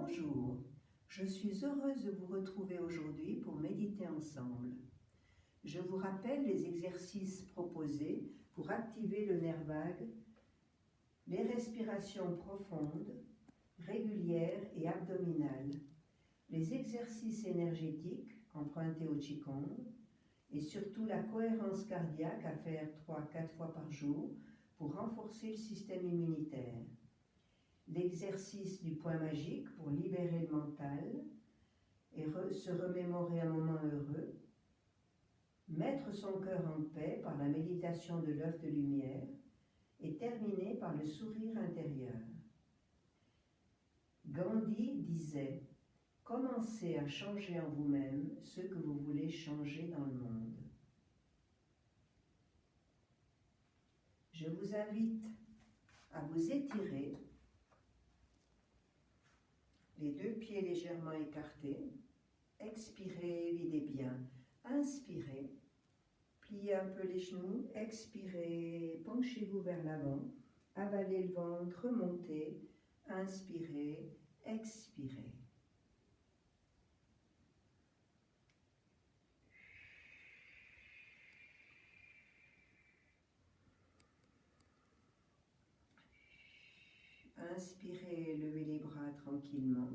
Bonjour, je suis heureuse de vous retrouver aujourd'hui pour méditer ensemble. Je vous rappelle les exercices proposés pour activer le nerf vague, les respirations profondes, régulières et abdominales, les exercices énergétiques empruntés au Qigong et surtout la cohérence cardiaque à faire 3-4 fois par jour pour renforcer le système immunitaire. L'exercice du point magique pour libérer le mental et se remémorer un moment heureux. Mettre son cœur en paix par la méditation de l'œuf de lumière et terminer par le sourire intérieur. Gandhi disait « Commencez à changer en vous-même ce que vous voulez changer dans le monde ». Je vous invite à vous étirer, les deux pieds légèrement écartés. Expirez, videz bien. Inspirez, pliez un peu les genoux. Expirez, penchez-vous vers l'avant. Avalez le ventre, remontez. Inspirez, expirez. Inspirez, levez les bras tranquillement.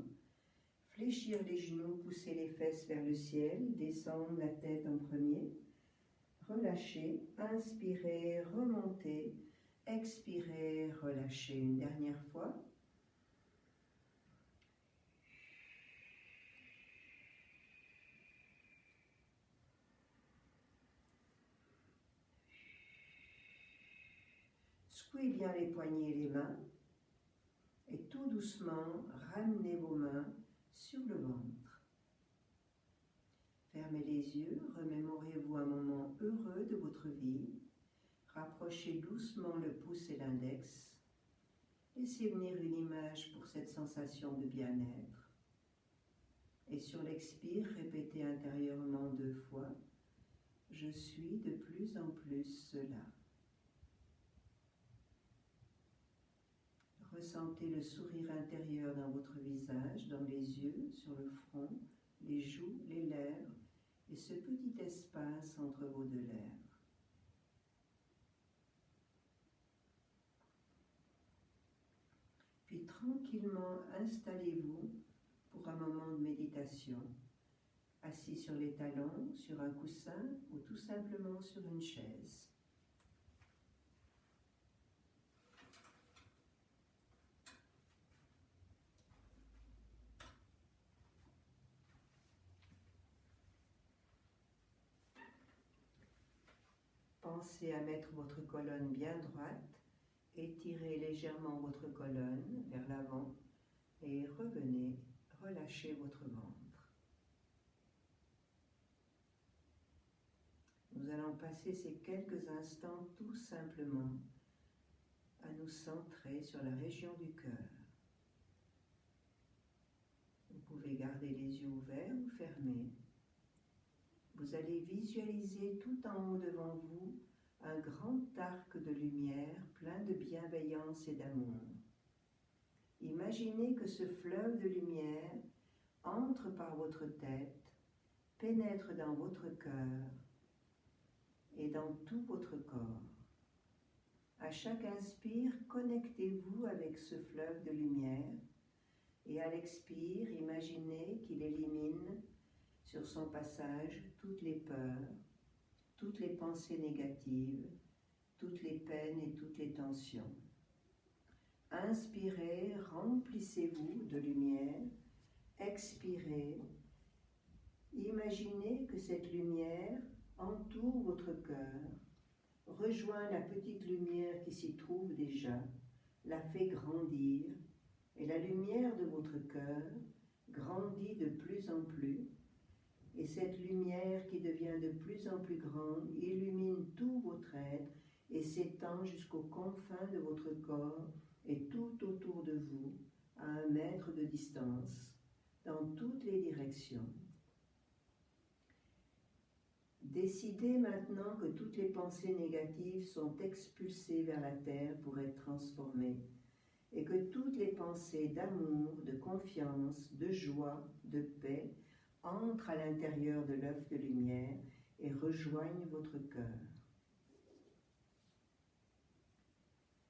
Fléchir les genoux, pousser les fesses vers le ciel, descendre la tête en premier. Relâchez, inspirez, remontez, expirez, relâchez. Une dernière fois. Secouez bien les poignets et les mains. Et tout doucement, ramenez vos mains sur le ventre. Fermez les yeux, remémorez-vous un moment heureux de votre vie. Rapprochez doucement le pouce et l'index. Laissez venir une image pour cette sensation de bien-être. Et sur l'expire, répétez intérieurement 2 fois. Je suis de plus en plus cela. Ressentez le sourire intérieur dans votre visage, dans les yeux, sur le front, les joues, les lèvres et ce petit espace entre vos 2 lèvres. Puis tranquillement installez-vous pour un moment de méditation, assis sur les talons, sur un coussin ou tout simplement sur une chaise. Pensez à mettre votre colonne bien droite, étirez légèrement votre colonne vers l'avant et revenez, relâchez votre ventre. Nous allons passer ces quelques instants tout simplement à nous centrer sur la région du cœur. Vous pouvez garder les yeux ouverts ou fermés. Vous allez visualiser tout en haut devant vous un grand arc de lumière plein de bienveillance et d'amour. Imaginez que ce fleuve de lumière entre par votre tête, pénètre dans votre cœur et dans tout votre corps. À chaque inspire, connectez-vous avec ce fleuve de lumière et à l'expire, imaginez qu'il élimine sur son passage toutes les peurs, toutes les pensées négatives, toutes les peines et toutes les tensions. Inspirez, remplissez-vous de lumière. Expirez, imaginez que cette lumière entoure votre cœur, rejoint la petite lumière qui s'y trouve déjà, la fait grandir, et la lumière de votre cœur grandit de plus en plus. Et cette lumière qui devient de plus en plus grande illumine tout votre être et s'étend jusqu'aux confins de votre corps et tout autour de vous, à 1 mètre de distance, dans toutes les directions. Décidez maintenant que toutes les pensées négatives sont expulsées vers la terre pour être transformées et que toutes les pensées d'amour, de confiance, de joie, de paix entrent à l'intérieur de l'œuf de lumière et rejoignent votre cœur.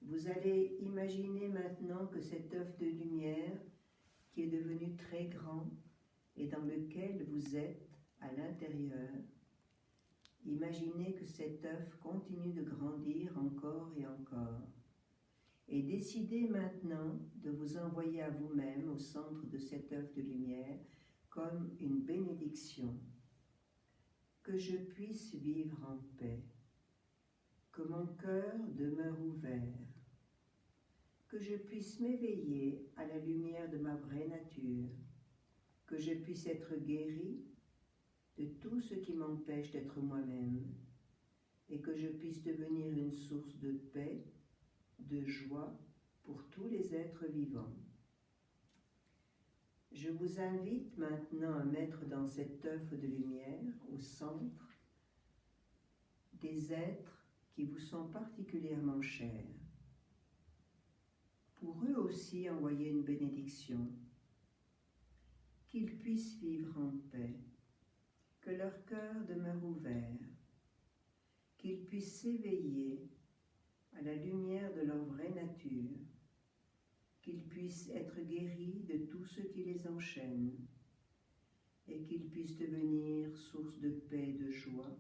Vous allez imaginer maintenant que cet œuf de lumière, qui est devenu très grand et dans lequel vous êtes à l'intérieur, imaginez que cet œuf continue de grandir encore et encore. Et décidez maintenant de vous envoyer à vous-même au centre de cet œuf de lumière comme une bénédiction. Que je puisse vivre en paix, que mon cœur demeure ouvert, que je puisse m'éveiller à la lumière de ma vraie nature, que je puisse être guéri de tout ce qui m'empêche d'être moi-même et que je puisse devenir une source de paix, de joie pour tous les êtres vivants. Je vous invite maintenant à mettre dans cet œuf de lumière, au centre, des êtres qui vous sont particulièrement chers. Pour eux aussi, envoyez une bénédiction, qu'ils puissent vivre en paix, que leur cœur demeure ouvert, qu'ils puissent s'éveiller à la lumière de leur vraie nature, qu'ils puissent être guéris de tout ce qui les enchaîne et qu'ils puissent devenir source de paix et de joie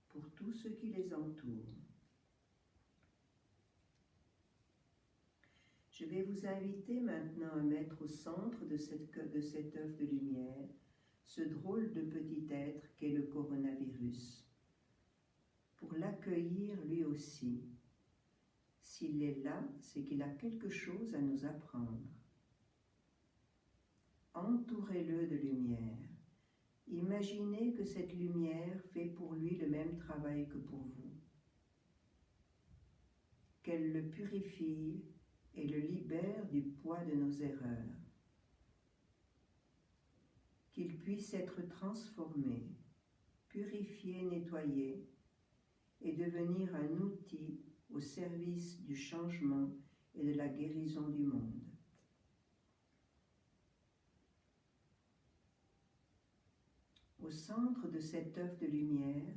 pour tout ce qui les entoure. Je vais vous inviter maintenant à mettre au centre de cet œuf de lumière ce drôle de petit être qu'est le coronavirus, pour l'accueillir lui aussi. S'il est là, c'est qu'il a quelque chose à nous apprendre. Entourez-le de lumière. Imaginez que cette lumière fait pour lui le même travail que pour vous. Qu'elle le purifie et le libère du poids de nos erreurs. Qu'il puisse être transformé, purifié, nettoyé et devenir un outil au service du changement et de la guérison du monde. Au centre de cet œuf de lumière,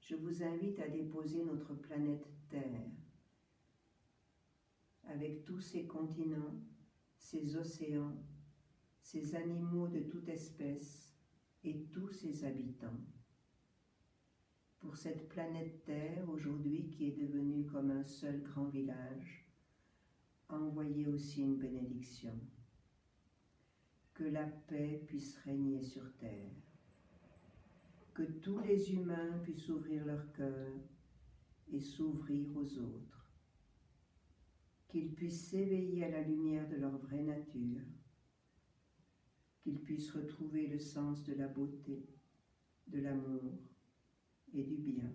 je vous invite à déposer notre planète Terre, avec tous ses continents, ses océans, ses animaux de toute espèce et tous ses habitants. Pour cette planète Terre, aujourd'hui, qui est devenue comme un seul grand village, envoyez aussi une bénédiction. Que la paix puisse régner sur Terre. Que tous les humains puissent ouvrir leur cœur et s'ouvrir aux autres. Qu'ils puissent s'éveiller à la lumière de leur vraie nature. Qu'ils puissent retrouver le sens de la beauté, de l'amour et du bien.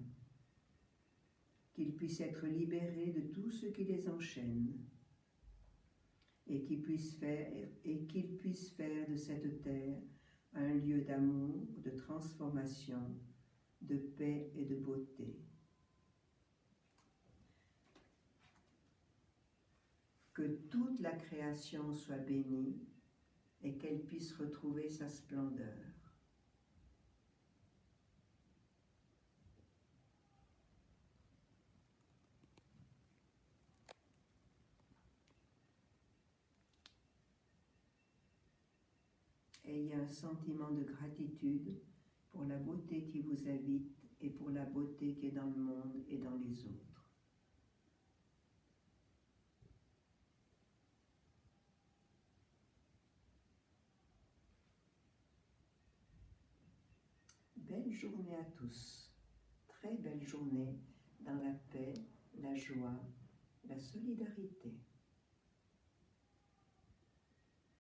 Qu'ils puissent être libérés de tout ce qui les enchaîne et qu'ils puissent faire de cette terre un lieu d'amour, de transformation, de paix et de beauté. Que toute la création soit bénie et qu'elle puisse retrouver sa splendeur. Ayez un sentiment de gratitude pour la beauté qui vous habite et pour la beauté qui est dans le monde et dans les autres. Belle journée à tous, très belle journée dans la paix, la joie, la solidarité.